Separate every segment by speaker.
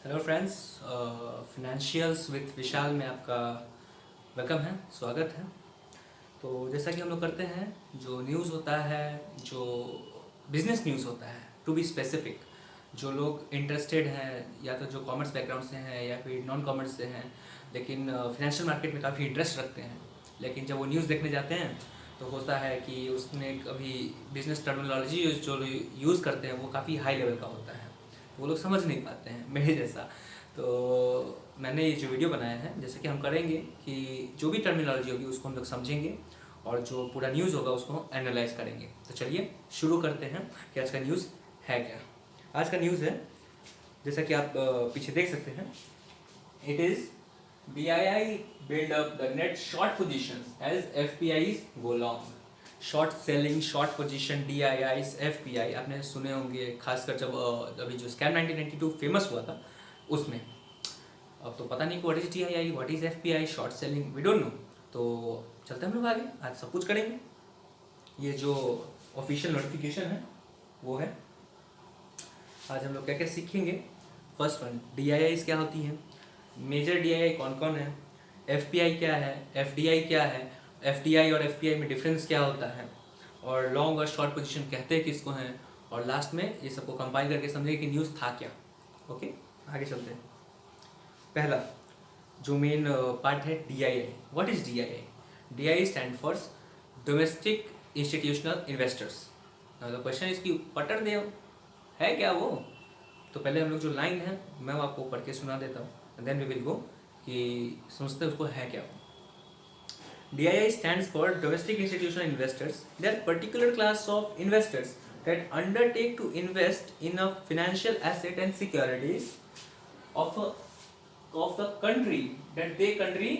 Speaker 1: Hello friends, financials with विशाल में आपका welcome है, स्वागत है। तो जैसा कि हम लोग करते हैं, जो न्यूज़ होता है, जो बिजनेस न्यूज़ होता है, टू बी स्पेसिफिक, जो लोग इंटरेस्टेड हैं या तो जो कॉमर्स बैकग्राउंड से हैं या फिर नॉन कॉमर्स से हैं, लेकिन फिनेंशियल मार्केट में काफ़ी इंटरेस्ट रखते हैं, लेकिन जब वो न्यूज़ देखने जाते हैं तो होता है कि उसने कभी बिजनेस टर्मिनोलॉजी जो यूज़ करते हैं वो काफ़ी हाई लेवल का होता है, वो लोग समझ नहीं पाते हैं मेरे जैसा। तो मैंने ये जो वीडियो बनाया है, जैसे कि हम करेंगे कि जो भी टर्मिनोलॉजी होगी उसको हम लोग समझेंगे और जो पूरा न्यूज़ होगा उसको हम एनालाइज करेंगे। तो चलिए शुरू करते हैं कि आज का न्यूज़ है क्या। आज का न्यूज़ है, जैसा कि आप पीछे देख सकते हैं, it is DII build up the net short positions as FPIs go long। Short selling, short position, DIIs, FPI आपने सुने होंगे, खासकर जब अभी जो स्कैम 1992 फेमस हुआ था उसमें। अब तो पता नहीं what is DII, what is FPI, short selling, we don't know. तो चलते हैं हम लोग आगे, आज सब कुछ करेंगे। ये जो ऑफिशियल नोटिफिकेशन है वो है। आज हम लोग क्या क्या सीखेंगे। फर्स्ट वन, DIIs क्या होती हैं, मेजर DII कौन कौन है, FPI क्या है, FDI क्या है, FDI और FPI में डिफरेंस क्या होता है, और लॉन्ग और शॉर्ट पोजीशन कहते हैं किसको हैं, और लास्ट में ये सबको कंपाइल करके समझेंगे कि न्यूज़ था क्या। ओके, आगे चलते हैं। पहला जो मेन पार्ट है, DII। What is DII? DII stand for domestic institutional investors. The question इसकी पटर दे है क्या वो। तो पहले हम लोग जो लाइन है मैं वो आपको पढ़ के सुना देता हूँ, देन वी विल गो कि समझते उसको है क्या। DII stands for Domestic Institutional Investors. They are particular class of investors that undertake to invest in a financial asset and securities of the country that they country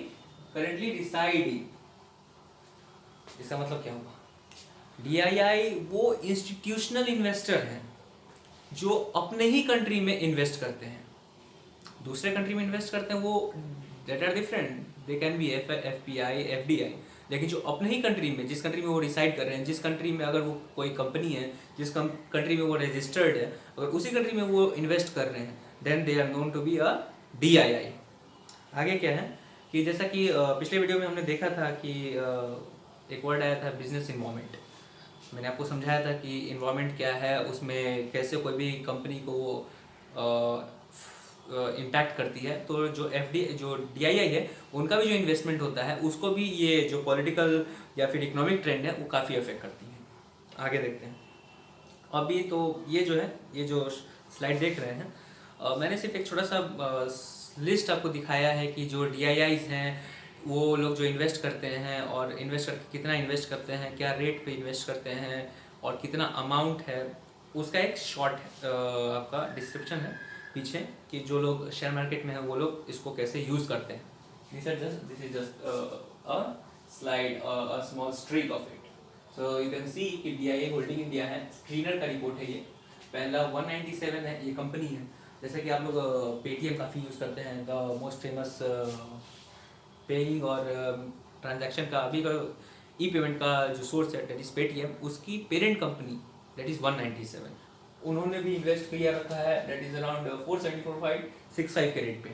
Speaker 1: currently reside in। इसका मतलब क्या हुआ? DII वो institutional investor हैं जो अपने ही country में invest करते हैं, दूसरे कंट्री में इन्वेस्ट करते हैं वो that are different, they can be FPI, FDI। लेकिन जो अपने ही कंट्री में, जिस कंट्री में वो रिसाइड कर रहे हैं, जिस कंट्री में अगर वो कोई कंपनी है, जिस कंट्री में वो रजिस्टर्ड है, अगर उसी कंट्री में वो इन्वेस्ट कर रहे हैं, then they are known to be a DII। आगे क्या है कि जैसा कि पिछले वीडियो में हमने देखा था कि एक वर्ड आया था, बिजनेस इन्वायरमेंट। मैंने आपको समझाया था कि इन्वायरमेंट क्या है, उसमें कैसे कोई भी कंपनी को इम्पैक्ट करती है। तो जो DII है, उनका भी जो इन्वेस्टमेंट होता है उसको भी ये जो पॉलिटिकल या फिर इकोनॉमिक ट्रेंड है वो काफ़ी अफेक्ट करती है। आगे देखते हैं। अभी तो ये जो है, ये जो स्लाइड देख रहे हैं, मैंने सिर्फ एक छोटा सा लिस्ट आपको दिखाया है कि जो DIIs हैं वो लोग जो इन्वेस्ट करते हैं, और इन्वेस्ट करके कितना इन्वेस्ट करते हैं, क्या रेट पे इन्वेस्ट करते हैं, और कितना अमाउंट है, उसका एक शॉर्ट आपका डिस्क्रिप्शन है पीछे कि जो लोग शेयर मार्केट में हैं वो लोग इसको कैसे यूज़ करते हैं। This is just a slide, a small streak of it. So you can see कि DII होल्डिंग इंडिया है, स्क्रीनर का रिपोर्ट है ये, पहला 197 है, ये कंपनी है। जैसे कि आप लोग पेटीएम काफ़ी यूज़ करते हैं, द मोस्ट फेमस पेइंग और ट्रांजैक्शन का अभी का ई पेमेंट का जो सोर्स है दैट इज पेटीएम, उसकी पेरेंट कंपनी दैट इज़ 197, उन्होंने भी इन्वेस्ट किया रखा है दैट इज़ अराउंड 474.65 के रेट पे।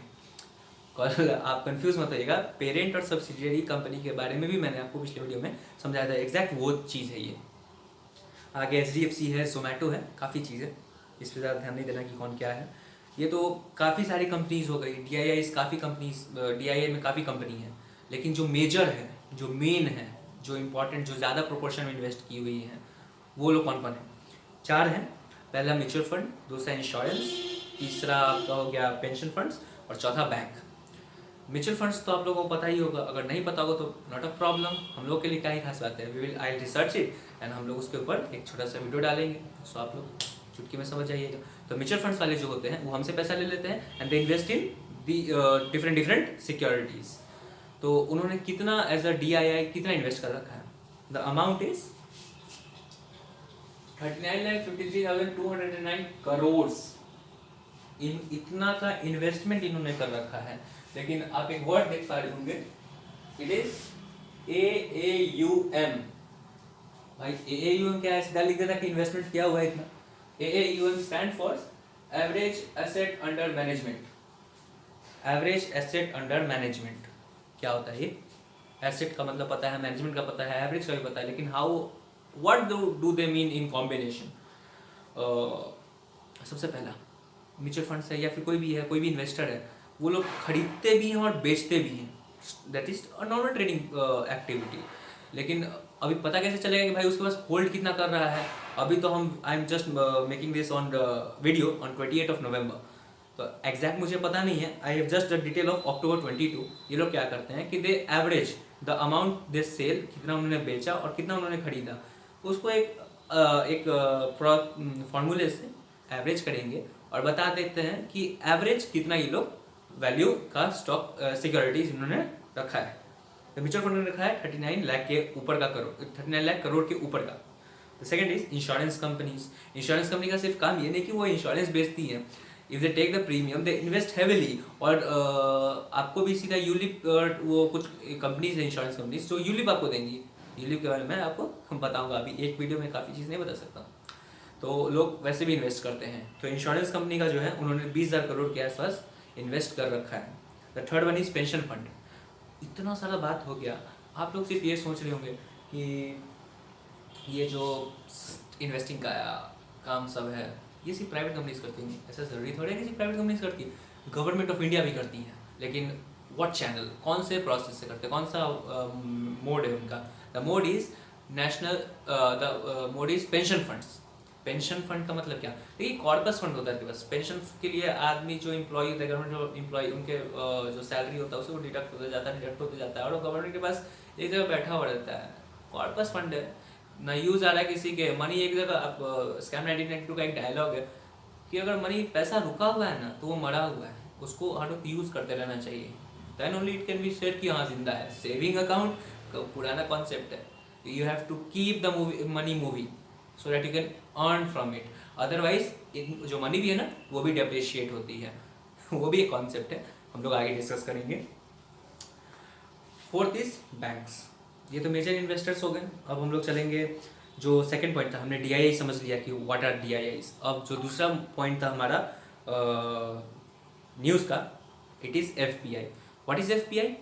Speaker 1: कल आप कंफ्यूज मत होइएगा, पेरेंट और सब्सिडियरी कंपनी के बारे में भी मैंने आपको पिछले वीडियो में समझाया था, एग्जैक्ट वो चीज़ है ये। आगे HDFC है, जोमेटो है, काफ़ी चीज़ है, इस पर ज़्यादा ध्यान नहीं देना कि कौन क्या है। ये तो काफ़ी सारी कंपनीज हो गई, DIIs काफ़ी कंपनीज, DII में काफ़ी कंपनी है, लेकिन जो मेजर है, जो मेन है, जो इम्पोर्टेंट, जो ज़्यादा प्रोपोर्शन में इन्वेस्ट की हुई है, वो लोग कौन कौन है? 4 हैं। पहला म्यूचुअल फंड, दूसरा इंश्योरेंस, तीसरा आपका हो गया पेंशन फंड्स, और चौथा बैंक। म्यूचुअल फंड्स तो आप लोगों को पता ही होगा, अगर नहीं पता होगा तो नॉट अ प्रॉब्लम, हम लोग के लिए क्या ही खास बात है, we will I research it and हम लोग उसके ऊपर एक छोटा सा वीडियो डालेंगे, सो आप लोग चुटकी में समझ जाइएगा। तो म्यूचुअल फंड्स वाले जो होते हैं वो हमसे पैसा ले लेते हैं and they invest in the different securities. तो उन्होंने कितना एज अ DII कितना इन्वेस्ट कर रखा है, द अमाउंट इज 39,53,209 करोड़। इन इतना का इन्वेस्टमेंट इन्होंने कर रखा है। लेकिन आप एक वर्ड देख पा रहे होंगे, इट इज AAUM। भाई AAUM क्या है, सीधा लिख देता कि इन्वेस्टमेंट क्या हुआ है इतना। AAUM stand for average asset under management. Average asset under management क्या होता है ये? एसेट का मतलब पता है, मैनेजमेंट का पता है, एवरेज का भी पता है, लेकिन how what do they mean in combination? सबसे पहला म्यूचुअल फंड्स है या फिर कोई भी है, कोई भी इन्वेस्टर है, वो लोग खरीदते भी हैं और बेचते भी हैं, that is a normal trading activity. लेकिन अभी पता कैसे चलेगा कि भाई उसके पास होल्ड कितना कर रहा है? अभी तो हम I am just making this on video on 28 November, तो एग्जैक्ट मुझे पता नहीं है, I have just the detail of October 22। ये लोग क्या करते हैं कि they average the amount they sell, कितना उन्होंने बेचा और कितना उन्होंने खरीदा, उसको एक फॉर्मूले से एवरेज करेंगे और बता देते हैं कि एवरेज कितना ये लोग वैल्यू का स्टॉक सिक्योरिटीज इन्होंने रखा है। तो म्यूचुअल फंड ने रखा है 39 लाख के ऊपर का करोड़, 39 लाख करोड़ के ऊपर का। तो second is insurance companies. Insurance company का सिर्फ काम ये नहीं कि वो इंश्योरेंस बेचती है, if they take the premium they invest heavily. और आपको भी सीधा यूलिप, वो कुछ कंपनीज है इंश्योरेंस कंपनीज जो यूलिप आपको देंगी। यूलिप के बारे में आपको बताऊंगा, अभी एक वीडियो में काफ़ी चीज़ नहीं बता सकता। तो लोग वैसे भी इन्वेस्ट करते हैं। तो इंश्योरेंस कंपनी का जो है उन्होंने 20,000 करोड़ के आसपास इन्वेस्ट कर रखा है। The third one is pension fund. इतना सारा बात हो गया, आप लोग सिर्फ ये सोच रहे होंगे कि ये जो इन्वेस्टिंग का काम सब है ये सिर्फ प्राइवेट कंपनीज करती हैं। ऐसा ज़रूरी थोड़ी है कि सिर्फ प्राइवेट कंपनीज करती है, गवर्नमेंट ऑफ इंडिया भी करती है। लेकिन व्हाट चैनल, कौन से प्रोसेस से करते हैं, कौन सा मोड है उनका? The mode is national, the mode is pension funds. Pension fund का मतलब क्या? देखिए कॉर्पस फंड होता है बस, पेंशन के लिए आदमी जो एम्प्लॉय होता है, गवर्नमेंट एम्प्लॉय, उनके जो सैलरी होता है उसे वो डिडक्ट होते जाता है और गवर्नमेंट के पास एक जगह बैठा हुआ रहता है। कॉर्पस फंड है ना, यूज आ रहा है किसी के मनी एक जगह। आप स्कैम 1992 का एक डायलॉग है कि अगर मनी पैसा रुका हुआ है ना तो वो मरा हुआ है, उसको हर वक्त यूज करते रहना चाहिए, then only it can be said कि हाँ जिंदा है। सेविंग अकाउंट का पुराना कॉन्सेप्ट है, you have to keep the money moving so that you can earn from it. Otherwise जो मनी भी है ना वो भी डेप्रिशिएट होती है वो भी एक कॉन्सेप्ट है, हम लोग आगे डिस्कस करेंगे। Fourth is banks. ये तो मेजर इन्वेस्टर्स हो गए। अब हम लोग चलेंगे, जो सेकंड पॉइंट था हमने डीआईआई समझ लिया कि व्हाट आर डीआईआईज। अब जो दूसरा पॉइंट था हमारा न्यूज़ का, it is FPI. What is FPI?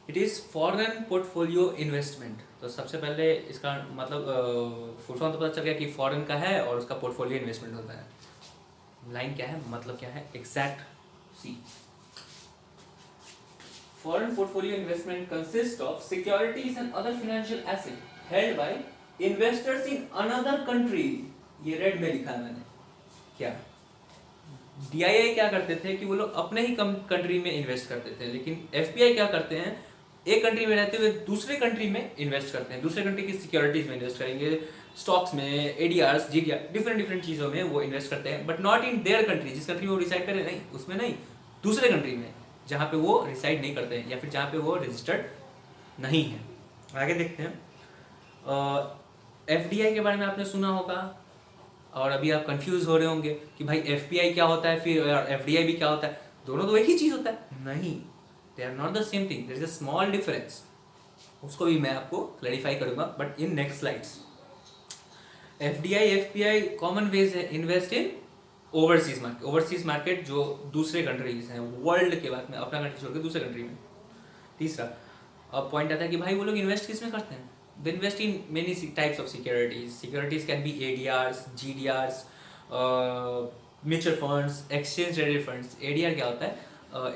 Speaker 1: It is foreign portfolio investment. तो सबसे पहले इसका मतलब फुल फॉर्म तो पता चल गया कि फॉरेन का है और उसका पोर्टफोलियो इन्वेस्टमेंट होता है। लाइन क्या है, मतलब क्या है exact? C, foreign portfolio investment consists of securities and other financial assets held by investors in another country। ये रेड में लिखा है मैंने। क्या डीआईआई क्या करते थे कि वो लोग अपने ही कंट्री में इन्वेस्ट करते थे, लेकिन एफपीआई क्या करते हैं, एक कंट्री में रहते हुए दूसरे कंट्री में इन्वेस्ट करते हैं, दूसरे कंट्री की सिक्योरिटीज में इन्वेस्ट करेंगे, स्टॉक्स में, एडीआरस, जीडीआर, डिफरेंट चीजों में वो इन्वेस्ट करते हैं, but not in their country. जिस कंट्री में वो डिसाइड करे नहीं, उसमें नहीं, दूसरे कंट्री में जहाँ पे वो रिसाइड नहीं करते हैं या फिर जहाँ पे वो रजिस्टर्ड नहीं है। आगे देखते हैं, एफडीआई के बारे में आपने सुना होगा और अभी आप कंफ्यूज हो रहे होंगे कि भाई एफपीआई क्या होता है फिर एफडीआई भी क्या होता है, दोनों तो एक ही चीज होता है। नहीं, they are not the same thing, there is a small difference. उसको भी मैं आपको क्लैरिफाई करूंगा but in next slides. FDI FPI common ways है invest in overseas market. Overseas market जो दूसरे कंट्रीज हैं वर्ल्ड के बाद में, अपना कंट्री छोड़ के दूसरे कंट्री में। तीसरा अब पॉइंट आता है कि भाई वो लोग इन्वेस्ट किस में करते हैं? They invest in many types of securities. Securities can be ADRs, GDRs, mutual funds, exchange traded funds. ADR क्या होता है?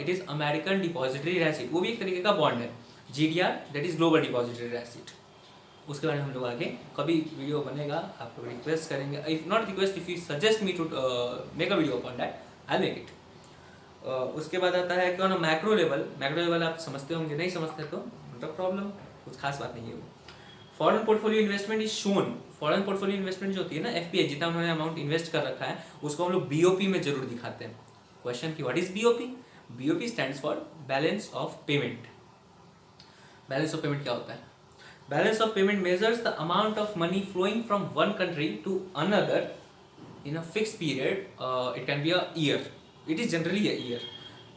Speaker 1: It is American depository receipt, वो भी एक तरीके का बॉन्ड है। GDR that is global depository receipt, उसके बारे में हम लोग आगे कभी वीडियो बनेगा, आप लोग रिक्वेस्ट करेंगे, if not request, if you suggest me to make a video upon that, I make it. उसके बाद आता है कौन मैक्रो लेवल। मैक्रो लेवल आप समझते होंगे, नहीं समझते तो नॉट अ प्रॉब्लम, कुछ खास बात नहीं है वो। Foreign portfolio investment is shown. Foreign portfolio investment जो होती है ना, एफपीआई जितना उन्होंने अमाउंट इन्वेस्ट कर रखा है उसको हम लोग बीओपी में जरूर दिखाते हैं। क्वेश्चन की what is BOP? BOP stands for balance of payment. Balance of payment क्या होता है? Balance of payment measures the amount of money flowing from one country to another in a fixed period. It can be a year. It is generally a year.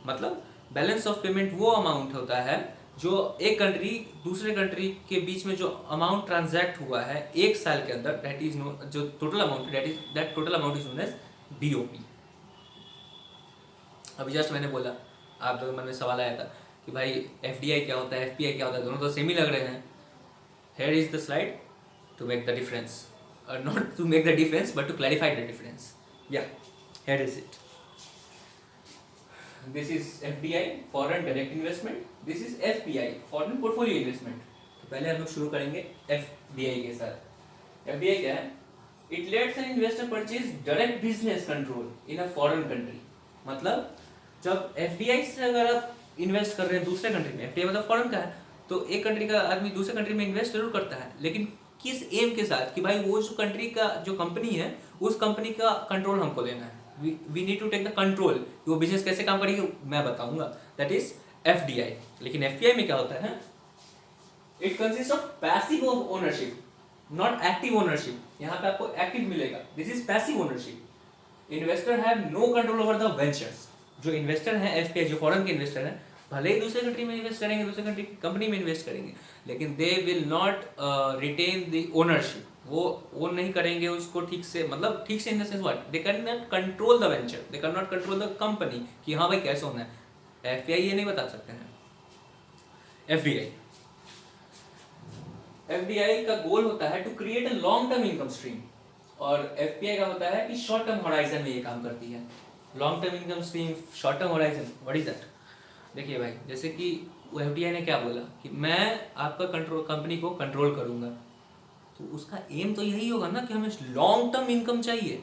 Speaker 1: मतलब balance of payment वो amount होता है जो एक country दूसरे country के बीच में जो अमाउंट ट्रांजैक्ट हुआ है एक साल के अंदर, दैट इज नो, जो total amount that total amount is known as BOP. अभी जस्ट मैंने बोला आप लोगों के मन में सवाल आया था कि भाई एफडीआई क्या होता है, एफपीआई क्या होता है, दोनों तो सेम ही लग रहे हैं। Here is the slide to make the difference, और not to make the difference but to clarify the difference. या here is it, this is FDI foreign direct investment, this is FPI foreign portfolio investment. तो पहले हम लोग शुरू करेंगे FDI के साथ। एफडीआई क्या है? It let's an investor purchase direct business control in a foreign country. मतलब जब एफडीआई से अगर आप इन्वेस्ट कर रहे हैं दूसरे कंट्री में, एफडीआई मतलब फॉरेन का है, तो एक कंट्री का आदमी दूसरे कंट्री में इन्वेस्ट जरूर करता है, लेकिन किस एम के साथ कि भाई वो जो कंट्री का जो कंपनी है उस कंपनी का कंट्रोल हमको लेना है। We need to take the control, वो बिजनेस कैसे काम करेगी मैं बताऊंगा, दैट इज एफडीआई। लेकिन एफपीआई में क्या होता है? It consist of passive ownership not active ownership. यहाँ पे आपको एक्टिव मिलेगा, this is passive ownership. Investor have no control over the ventures. जो इन्वेस्टर हैं एफपीआई, जो फॉरेन के इन्वेस्टर हैं, भले ही दूसरे कंट्री में इन्वेस्ट करेंगे, दूसरे कंट्री की कंपनी में इन्वेस्ट करेंगे, लेकिन they will not retain the ownership. वो ओन नहीं करेंगे उसको ठीक से, मतलब ठीक से in the sense what, they can not control the venture, they can not control the company कि हाँ भाई कैसे होना है। एफपीआई ये नहीं बता सकते हैं। एफडीआई, एफडीआई का गोल होता है to create a long term income stream, और एफपीआई का होता है कि शॉर्ट टर्म होराइजन में ये काम करती है। Long term income stream, short term horizon, what is that? देखिए भाई, जैसे कि वो एफडीआई ने क्या बोला कि मैं आपका कंट्रोल, कंपनी को कंट्रोल करूंगा, तो उसका एम तो यही होगा ना कि हमें लॉन्ग टर्म इनकम चाहिए।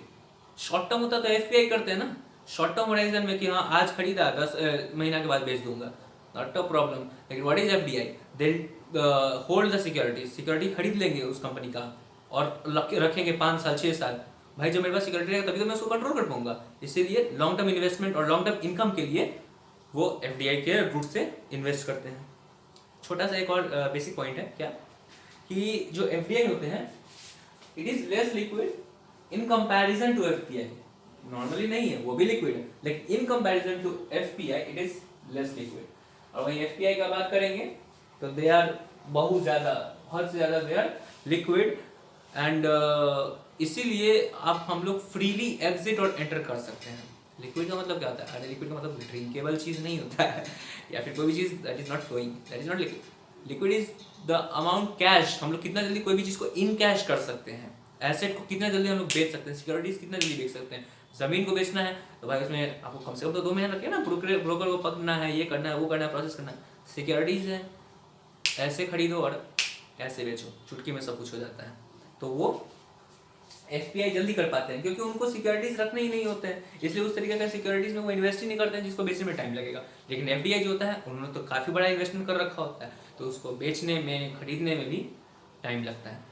Speaker 1: शॉर्ट टर्म होता तो एफपीआई करते हैं ना, शॉर्ट टर्म होराइजन में कि हाँ आज खरीदा 10 महीना के बाद बेच दूंगा, नॉट अ प्रॉब्लम। लेकिन what is FDI? They hold the security, security खरीद लेंगे उस कंपनी का और रखेंगे 5 साल 6 साल। भाई जब मेरे पास सिक्योरिटी रहेगा तभी तो मैं उसको कंट्रोल कर पाऊंगा। इसीलिए लॉन्ग टर्म इन्वेस्टमेंट और लॉन्ग टर्म इनकम के लिए वो एफडीआई के रूट से इन्वेस्ट करते हैं। छोटा सा एक और बेसिक पॉइंट है क्या, कि जो एफडीआई होते हैं it is less liquid in comparison to FPI. Normally नहीं है, वो भी लिक्विड है, लेकिन in comparison to FPI it is less liquid. और वहीं एफपीआई का बात करेंगे तो दे आर बहुत ज़्यादा, हद से ज़्यादा दे आर लिक्विड, एंड इसीलिए आप हम लोग फ्रीली एग्जिट और एंटर कर सकते हैं। लिक्विड का मतलब क्या होता है? अरे लिक्विड का मतलब ड्रिंकेबल चीज़ नहीं होता है या फिर कोई भी चीज़ that is not flowing, that is not liquid. Liquid is the amount cash, हम लोग कितना जल्दी कोई भी चीज़ को इन कैश कर सकते हैं, एसेट को कितना जल्दी हम लोग बेच सकते हैं, सिक्योरिटीज कितना जल्दी बेच सकते हैं। ज़मीन को बेचना है तो भाई उसमें आपको कम से कम तो 2 महीने लगेगा ना, ब्रोकर को पकड़ना है, ये करना है, वो करना है, प्रोसेस करना है। सिक्योरिटीज़ है, ऐसे खरीदो और ऐसे बेचो, चुटकी में सब कुछ हो जाता है। तो वो एफपीआई जल्दी कर पाते हैं क्योंकि उनको सिक्योरिटीज रखने ही नहीं होते हैं, इसलिए उस तरीके का सिक्योरिटीज में वो इन्वेस्ट ही नहीं करते हैं जिसको बेचने में टाइम लगेगा। लेकिन एफडीआई जो होता है उन्होंने तो काफ़ी बड़ा इन्वेस्टमेंट कर रखा होता है, तो उसको बेचने में, खरीदने में भी टाइम लगता है।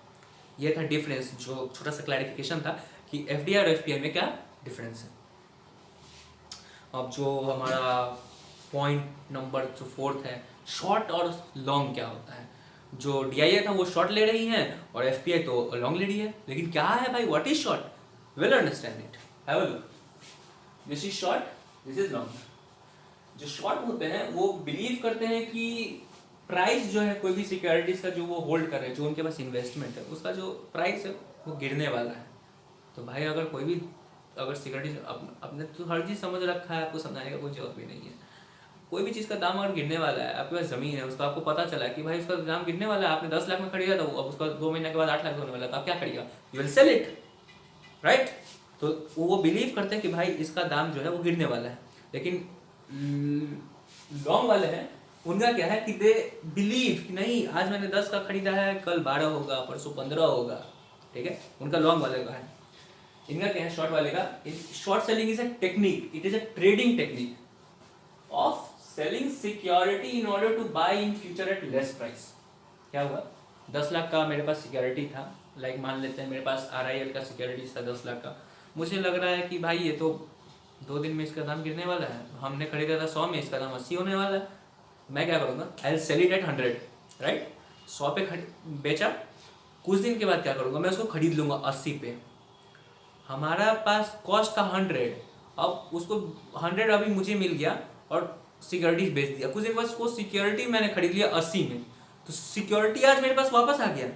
Speaker 1: ये था डिफरेंस, जो छोटा सा क्लैरिफिकेशन था कि एफडीआई और एफपीआई में क्या डिफरेंस है। अब जो हमारा पॉइंट नंबर जो 4th है, शॉर्ट और लॉन्ग क्या होता है। जो डीआईए था वो शॉर्ट ले रही है और एफपीआई तो लॉन्ग ले रही है। लेकिन क्या है भाई, what is short? Will understand it, have a look. This is short, this is long. जो शॉर्ट होते हैं वो बिलीव करते हैं कि प्राइस जो है कोई भी सिक्योरिटीज का जो वो होल्ड कर रहे हैं, जो उनके पास इन्वेस्टमेंट है, उसका जो प्राइस है वो गिरने वाला है। तो भाई अगर कोई भी, अगर सिक्योरिटीज अपने तो हर चीज़ समझ रखा है, आपको समझाने का कोई जरूरत भी नहीं है। कोई भी चीज़ का दाम अगर गिरने वाला है, आपके पास ज़मीन है, उसका आपको पता चला कि भाई उसका दाम गिरने वाला है, आपने 10 लाख में खरीदा था, अब उसका 2 महीने के बाद 8 लाख होने वाला, तो आप क्या करिएगा? You will sell it, right? तो वो बिलीव करते हैं कि भाई इसका दाम जो है वो गिरने वाला है। लेकिन लॉन्ग वाले हैं, उनका क्या है कि दे बिलीव कि नहीं, आज मैंने 10 का खरीदा है, कल 12 होगा, परसों 15 होगा, ठीक है? उनका लॉन्ग वाले का है। इनका क्या है, शॉर्ट वाले का? Short selling is a technique, it is a trading technique of selling security in order to buy in future at less price. क्या हुआ, 10 लाख का मेरे पास सिक्योरिटी था, लाइक मान लेते हैं मेरे पास RIL का सिक्योरिटी था 10 लाख का। मुझे लग रहा है कि भाई ये तो 2 दिन में इसका दाम गिरने वाला है, हमने खरीदा था 100 में, इसका दाम 80 होने वाला है। मैं क्या करूँगा, I will sell it at 100, right? 100 पे बेचा, कुछ दिन के बाद क्या करूँगा, मैं उसको खरीद लूँगा 80 पे। हमारा पास कॉस्ट था 100, अब उसको 100 अभी मुझे मिल गया और सिक्योरिटीज बेच दिया। कुछ दिन बाद वो सिक्योरिटी मैंने खरीद लिया 80 में, तो सिक्योरिटी आज मेरे पास वापस आ गया,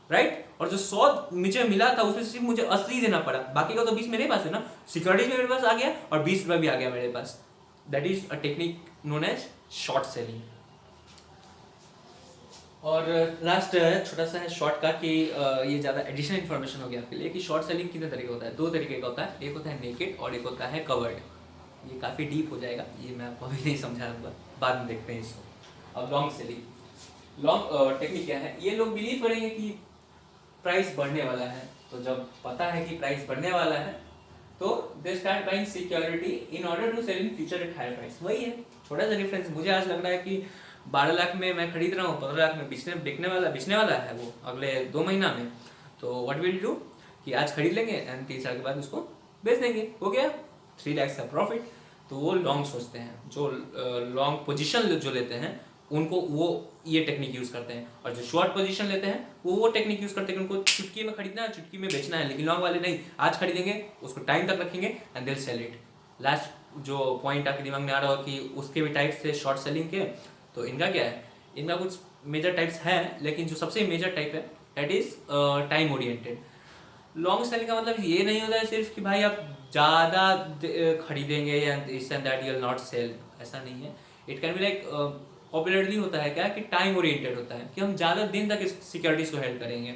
Speaker 1: राइट? और जो 100 मुझे मिला था उसमें सिर्फ मुझे 80 देना पड़ा, बाकी का तो 20 मेरे पास है ना। सिक्योरिटी मेरे पास आ गया और 20 रुपये भी आ गया मेरे पास। That is a technique known as short selling. और लास्ट छोटा सा है शॉर्ट का कि ये ज़्यादा एडिशनल इन्फॉर्मेशन हो गया आपके लिए कि शॉर्ट सेलिंग कितने तरीके होता है, दो तरीके का होता है, एक होता है नेकेड और एक होता है कवर्ड। ये काफ़ी डीप हो जाएगा, ये मैं आपको अभी नहीं समझा दूंगा, बाद में देखते हैं इसको। अब लॉन्ग सेलिंग, लॉन्ग टेक्निक क्या है, ये लोग बिलीव करेंगे कि प्राइस बढ़ने वाला है, तो जब पता है कि प्राइस बढ़ने वाला है तो they start buying security in order to sell in future at higher price. वही है, छोटा सा डिफरेंस। मुझे आज लग रहा है कि 12 लाख में मैं खरीद रहा हूँ, 15 लाख में बिकने वाला है वो अगले 2 महीना में, तो व्हाट विल डू कि आज खरीद लेंगे एंड 3 साल के बाद उसको बेच देंगे, हो गया 3 लाख का प्रॉफिट। तो वो लॉन्ग सोचते हैं, जो लॉन्ग पोजीशन जो लेते हैं उनको वो ये टेक्निक यूज करते हैं, और जो शॉर्ट पोजीशन लेते हैं वो टेक्निक यूज करते हैं कि उनको चुटकी में खरीदना है, चुटकी में बेचना है। लेकिन लॉन्ग वाले नहीं, आज खरीदेंगे, उसको टाइम तक रखेंगे and they sell it. Last जो पॉइंट आपके दिमाग में आ रहा हो कि उसके भी टाइप्स थे शॉर्ट सेलिंग के, तो इनका क्या है, इनका कुछ मेजर टाइप्स हैं, लेकिन जो सबसे मेजर टाइप है that is time oriented. Long selling का मतलब ये नहीं होता है सिर्फ कि भाई आप ज़्यादा खरीदेंगे या this and that you will not sell, ऐसा नहीं है। It can be like popularly होता है क्या कि टाइम ओरिएंटेड होता है कि हम ज़्यादा दिन तक इस सिक्योरिटीज को हेल्ड करेंगे।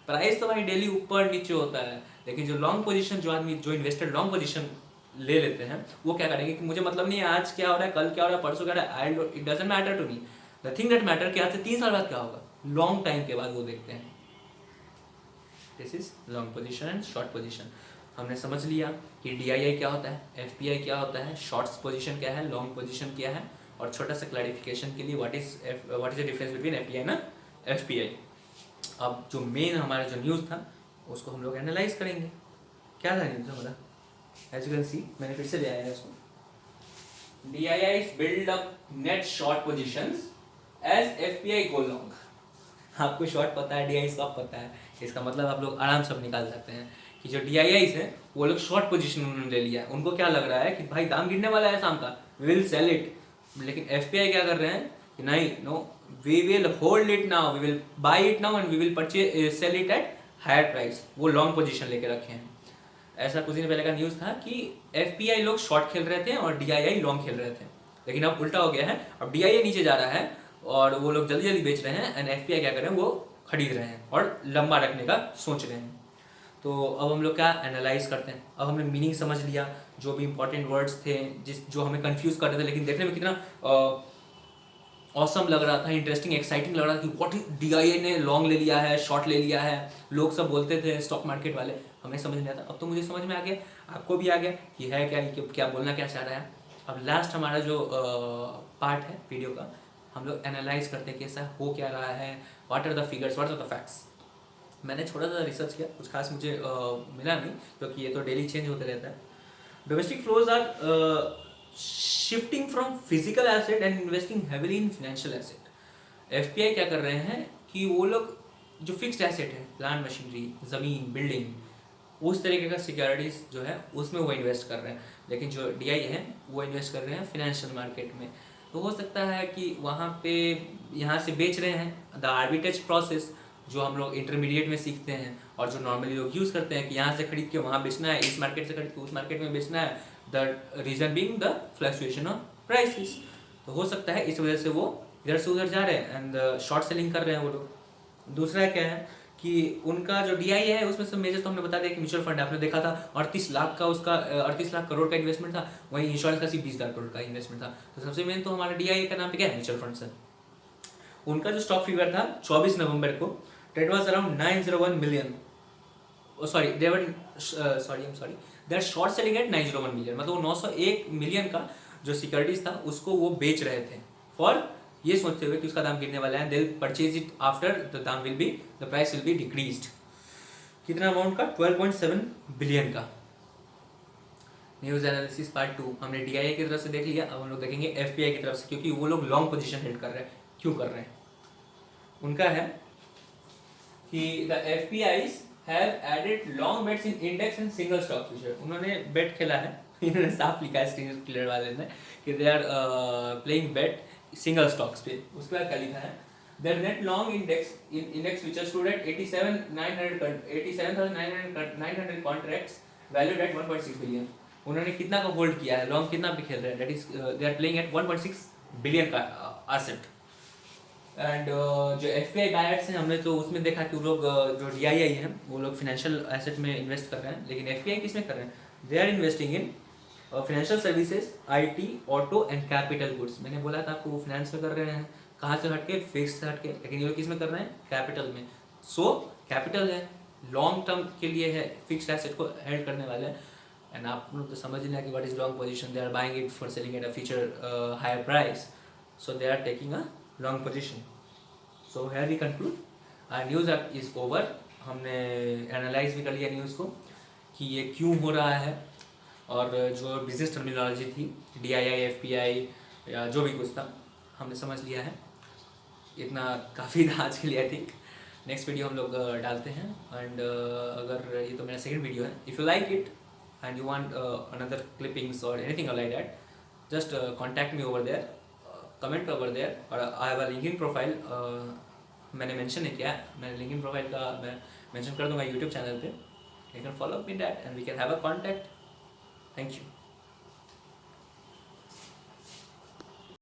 Speaker 1: प्राइस तो भाई डेली ऊपर नीचे होता है, लेकिन जो लॉन्ग पोजीशन, जो आदमी जो इन्वेस्टर लॉन्ग पोजीशन ले लेते हैं, वो क्या करेंगे कि मुझे मतलब नहीं है आज क्या हो रहा है, कल क्या हो रहा है, परसों क्या हो रहा है, it doesn't matter to me. The thing that matter कि आज से 3 साल बाद क्या होगा, लॉन्ग टाइम के बाद वो देखते हैं। This is long position and short position. हमने समझ लिया कि DII क्या होता है, FPI क्या होता है, शॉर्ट पोजीशन क्या है, लॉन्ग पोजीशन क्या है, और छोटा सा क्लैरिफिकेशन के लिए what is the difference between FPI ना FPI। अब जो मेन हमारा जो न्यूज़ था उसको हम लोग एनालाइज करेंगे। क्या था न्यूज़ हमारा, एज यू कैन सी मैंने फिर से ले आया है इसको। DIIs build up net short positions as FPI go long। आपको शॉर्ट पता है, DII सब पता है, इसका मतलब आप लोग आराम से निकाल सकते हैं कि जो DIIs हैं वो लोग शॉर्ट पोजीशन उन्होंने ले लिया है। उनको क्या लग रहा है कि भाई दाम गिरने वाला है शाम का, वी विल सेल इट। लेकिन FPI क्या कर रहे हैं कि नहीं, no, we will hold it now, we will buy it now and we will purchase sell it at higher price. वो लॉन्ग पोजीशन लेके रखे हैं। ऐसा कुछ दिन पहले का न्यूज़ था कि FPI लोग शॉर्ट खेल रहे थे और DII लॉन्ग खेल रहे थे, लेकिन अब उल्टा हो गया है। अब DII नीचे जा रहा है और वो लोग जल्दी जल्दी बेच रहे हैं एंड FPI क्या कर रहे हैं, वो खरीद रहे हैं और लंबा रखने का सोच रहे हैं। तो अब हम लोग क्या एनालाइज करते हैं, अब हमने मीनिंग समझ लिया, जो भी इंपॉर्टेंट वर्ड्स थे जो हमें कंफ्यूज कर रहे थे, लेकिन देखने में कितना ऑसम लग रहा था, इंटरेस्टिंग एक्साइटिंग लग रहा था कि व्हाट DII ने लॉन्ग ले लिया है, शॉर्ट ले लिया है। लोग सब बोलते थे स्टॉक मार्केट वाले, हमें समझ नहीं आता। अब तो मुझे समझ में आ गया, आपको भी आ गया कि है क्या, क्या बोलना क्या चाह रहा है। अब लास्ट हमारा जो पार्ट है वीडियो का, हम लोग एनालाइज करते हैं कि ऐसा हो क्या रहा है, what are the figures, what are the facts. मैंने छोटा सा रिसर्च किया, कुछ खास मुझे मिला नहीं, क्योंकि ये तो डेली चेंज होते रहता है। Domestic flows are shifting from physical asset and investing heavily in financial asset. FPI क्या कर रहे हैं कि वो लोग जो फिक्स्ड एसेट है, प्लांट मशीनरी, ज़मीन, बिल्डिंग, उस तरीके का सिक्योरिटीज़ जो है उसमें वो इन्वेस्ट कर रहे हैं। लेकिन जो DII है वो इन्वेस्ट कर रहे हैं फिनेंशियल मार्केट में। तो हो सकता है कि वहाँ पे यहाँ से बेच रहे हैं, द आर्बिट्रेज प्रोसेस जो हम लोग इंटरमीडिएट में सीखते हैं और जो नॉर्मली लोग यूज़ करते हैं कि यहाँ से खरीद के वहाँ बेचना है, इस मार्केट से खरीद के उस मार्केट में बेचना है, the reason being the fluctuation of prices. तो हो सकता है इस वजह से वो इधर से उधर जा रहे हैं एंड शॉर्ट सेलिंग कर रहे हैं वो लोग। दूसरा क्या है कि उनका जो DII है उसमें से मेजर तो हमने बता दिया कि म्यूचुअल फंड आपने देखा था, 38 लाख का उसका 38 लाख करोड़ का इन्वेस्टमेंट था, वहीं इंश्योरेंस का सिर्फ 20,000 करोड़ का इन्वेस्टमेंट था। तो सबसे मेन तो हमारा DII का नाम पे क्या है, म्यूचुअल फंड। उनका जो स्टॉक फिगर था 24 नवंबर को, debt was around 901 million, sorry that short selling at 901 million, मतलब वो 901 मिलियन का जो सिक्योरिटीज था उसको वो बेच रहे थे, फॉर ये सोचते हुए कि उसका दाम गिरने वाला है, they will purchase it after the दाम will be, the price will be decreased. कितना अमाउंट का, 12.7 बिलियन का। न्यूज़ एनालिसिस पार्ट 2 हमने DII की तरफ से देख लिया, अब हम लोग देखेंगे FPI की तरफ से, क्योंकि वो लोग लॉन्ग पोजीशन हेल्ड कर रहे हैं। क्यों कर रहे हैं, उनका है कि the FPIs have added long bets in index and single stock future। उन्होंने बेट खेला है, इन्होंने साफ लिखा है स्क्रीन क्लियर वाले ने कि they are playing bet single stocks पे। उसके बाद क्या लिखा है, their net long index future stood at 87,900 contracts valued at 1.6 billion। उन्होंने कितना का होल्ड किया है, लॉन्ग कितना पे खेल रहे हैं, that is they are playing at 1.6 billion का एसेट। एंड जो एफ पी आई बायर्स हैं, हमने तो उसमें देखा कि वो लोग जो डी आई आई हैं वो लोग फाइनेंशियल एसेट में इन्वेस्ट कर रहे हैं, लेकिन एफ पी आई किस में कर रहे हैं, they are investing in financial services, I T, auto and capital goods. मैंने बोला था आपको वो फाइनेंस में कर रहे हैं, कहाँ से हटके, फिक्स से हटके, लेकिन ये लोग किस में कर रहे हैं, कैपिटल में। सो कैपिटल है, लॉन्ग टर्म के लिए है, फिक्स्ड एसेट को हेल्ड करने वाले हैं। एंड आप लोग तो समझ लेना कि what is long position, they are buying it for selling at a future higher price, so they are taking a long position. So here we conclude, news is over. हमने एनालाइज भी कर लिया न्यूज़ को कि ये क्यों हो रहा है, और जो बिजनेस टर्मिनोलॉजी थी, D I I, F P आई या जो भी कुछ था, हमने समझ लिया है। इतना काफ़ी था आज के लिए। आई थिंक नेक्स्ट वीडियो हम लोग डालते हैं। एंड अगर ये तो मेरा सेकंड वीडियो है, if you like it and you want another clippings or anything like that, just contact me over there, comment over there. और I have a LinkedIn profile, मैंने मेंशन नहीं किया है, मैंने लिंक्डइन प्रोफाइल का मैं mention कर दूंगा यूट्यूब चैनल पे, you can follow up in that and we can have a contact. Thank you.